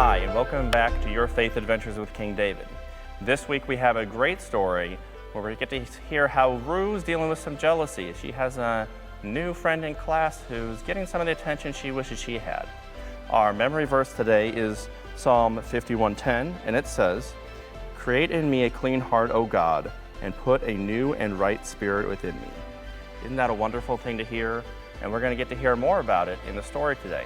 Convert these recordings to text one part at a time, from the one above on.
Hi, and welcome back to Your Faith Adventures with King David. This week we have a great story where we get to hear how Rue's dealing with some jealousy. She has a new friend in class who's getting some of the attention she wishes she had. Our memory verse today is Psalm 51:10, and it says, "Create in me a clean heart, O God, and put a new and right spirit within me." Isn't that a wonderful thing to hear? And we're going to get to hear more about it in the story today.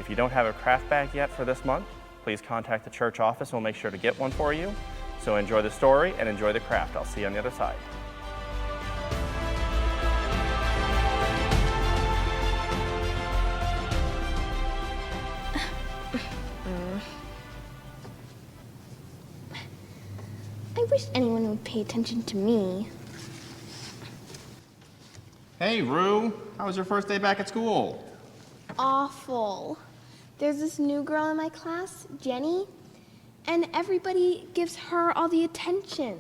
If you don't have a craft bag yet for this month, please contact the church office and we'll make sure to get one for you. So enjoy the story and enjoy the craft. I'll see you on the other side. I wish anyone would pay attention to me. Hey, Rue. How was your first day back at school? Awful. There's this new girl in my class, Jenny, and everybody gives her all the attention.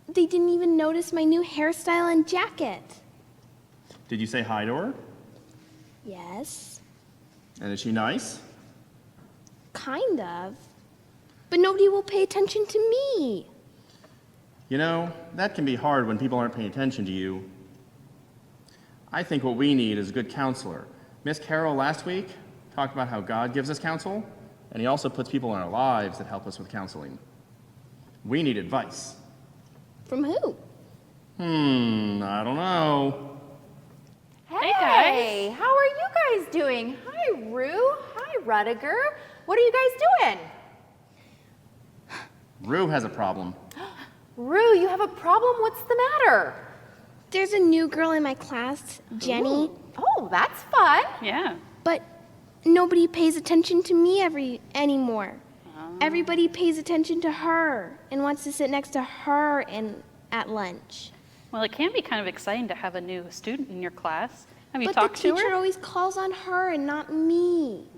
They didn't even notice my new hairstyle and jacket. Did you say hi to her? Yes, And is she nice? kind of. But nobody will pay attention to me. You know, that can be hard when people aren't paying attention to you. I think what we need is a good counselor. Miss Carroll last week talked about how God gives us counsel, and he also puts people in our lives that help us with counseling. We need advice. From who? I don't know. Hey guys! How are you guys doing? Hi, Rue. Hi, Rudiger. What are you guys doing? Rue has a problem. Rue, you have a problem? What's the matter? There's a new girl in my class, Jenny, Ooh. Oh, that's fun. Yeah. but nobody pays attention to me anymore. Everybody pays attention to her and wants to sit next to her at lunch. Well, it can be kind of exciting to have a new student in your class. Have you But the talked to teacher her? always calls on her and not me.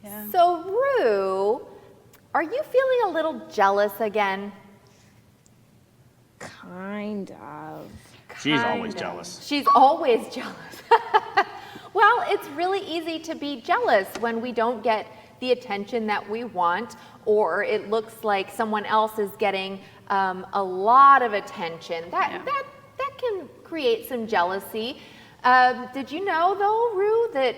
Yeah. So, Rue, are you feeling a little jealous again? Kind of. She's Kind always of. jealous. She's always jealous. Well, it's really easy to be jealous when we don't get the attention that we want, or it looks like someone else is getting a lot of attention. That can create some jealousy. Did you know, though, Rue, that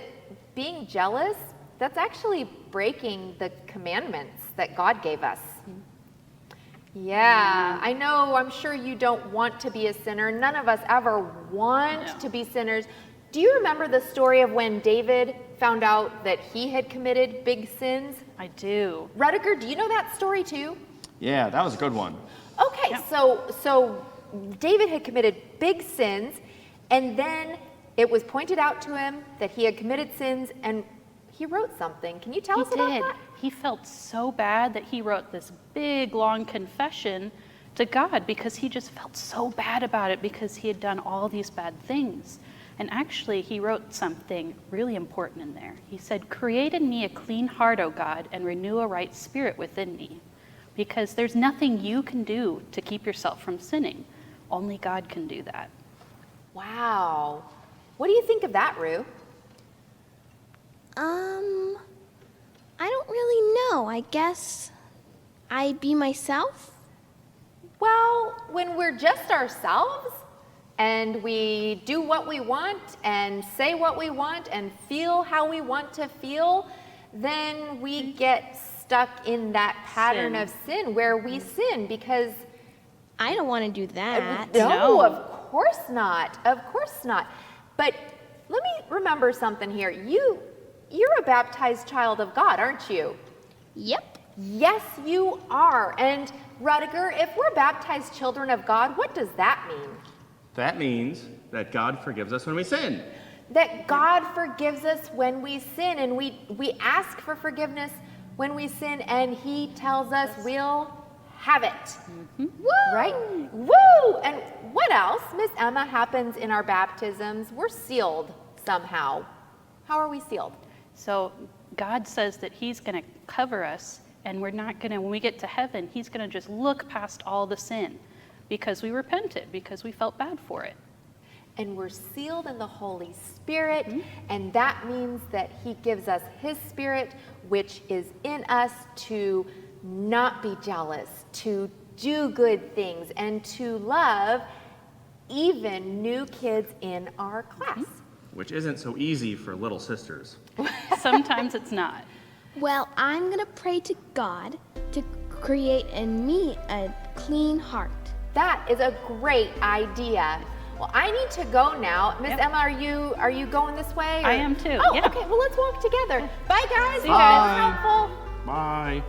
being jealous, that's actually breaking the commandments that God gave us? Yeah, I know, I'm sure you don't want to be a sinner. None of us ever want to be sinners. Do you remember the story of when David found out that he had committed big sins? I do. Rudiger, do you know that story too? Yeah, that was a good one. Okay, so David had committed big sins, and then it was pointed out to him that he had committed sins, and he wrote something. Can you tell us about that? He felt so bad that he wrote this big, long confession to God because he just felt so bad about it because he had done all these bad things. And actually, he wrote something really important in there. He said, "Create in me a clean heart, O God, and renew a right spirit within me." Because there's nothing you can do to keep yourself from sinning. Only God can do that. Wow. What do you think of that, Rue? I don't really know. I guess I be myself? Well, when we're just ourselves and we do what we want and say what we want and feel how we want to feel, then we get stuck in that pattern of sin where we sin because I don't want to do that. no, of course not. Of course not. But let me remember something here. You're a baptized child of God, aren't you? Yep. Yes, you are. And Rudiger, if we're baptized children of God, what does that mean? That means that God forgives us when we sin. That God forgives us when we sin, and we ask for forgiveness when we sin, and he tells us we'll have it. Woo! Right? Woo! And what else, Miss Emma, happens in our baptisms? We're sealed somehow. How are we sealed? So God says that he's going to cover us, and we're not going to, when we get to heaven, he's going to just look past all the sin because we repented, because we felt bad for it. and we're sealed in the Holy Spirit, and that means that he gives us his Spirit, which is in us to not be jealous, to do good things, and to love even new kids in our class. Which isn't so easy for little sisters. Sometimes it's not. Well, I'm going to pray to God to create in me a clean heart. That is a great idea. Well, I need to go now. Miss Yep. Emma, are you going this way? I am too, Oh, yeah. okay. Well, let's walk together. Bye, guys. See you guys. That was helpful. Bye.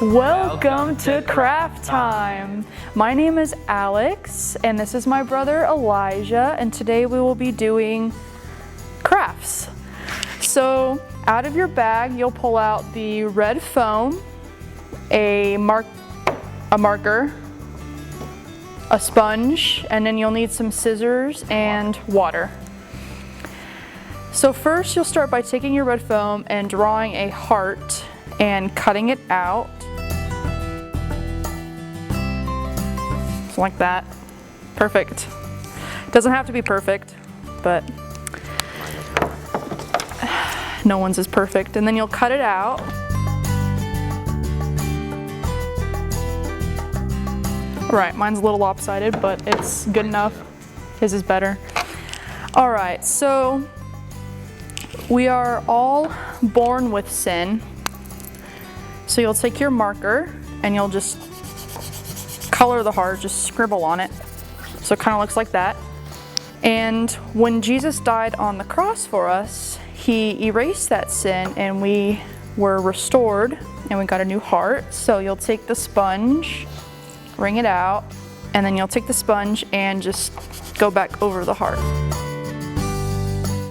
Welcome to Craft Time. My name is Alex, and this is my brother Elijah, and today we will be doing crafts. So, out of your bag, you'll pull out the red foam, a marker, a sponge, and then you'll need some scissors and water. So first, you'll start by taking your red foam and drawing a heart and cutting it out. Like that. Perfect. Doesn't have to be perfect, but no one's is perfect. And then you'll cut it out. Right, mine's a little lopsided, but it's good enough. His is better. All right, so we are all born with sin. So you'll take your marker and you'll just color the heart, just scribble on it. So it kind of looks like that. And when Jesus died on the cross for us, he erased that sin and we were restored and we got a new heart. So you'll take the sponge, wring it out, and then you'll take the sponge and just go back over the heart.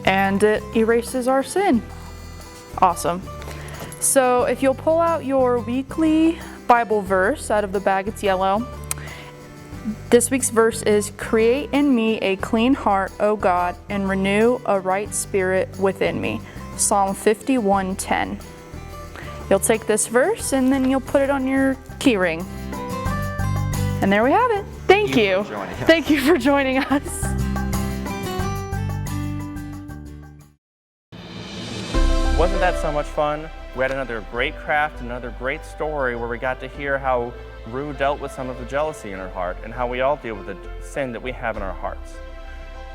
And it erases our sin. Awesome. So if you'll pull out your weekly Bible verse out of the bag, it's yellow. This week's verse is, "Create in me a clean heart, O God, and renew a right spirit within me." Psalm 51:10. You'll take this verse and then you'll put it on your key ring. And there we have it. Thank you. Thank you for joining us. Wasn't that so much fun? We had another great craft, another great story where we got to hear how Rue dealt with some of the jealousy in her heart and how we all deal with the sin that we have in our hearts.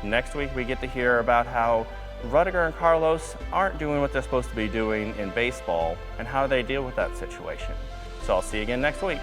Next week we get to hear about how Rudiger and Carlos aren't doing what they're supposed to be doing in baseball and how they deal with that situation. So I'll see you again next week.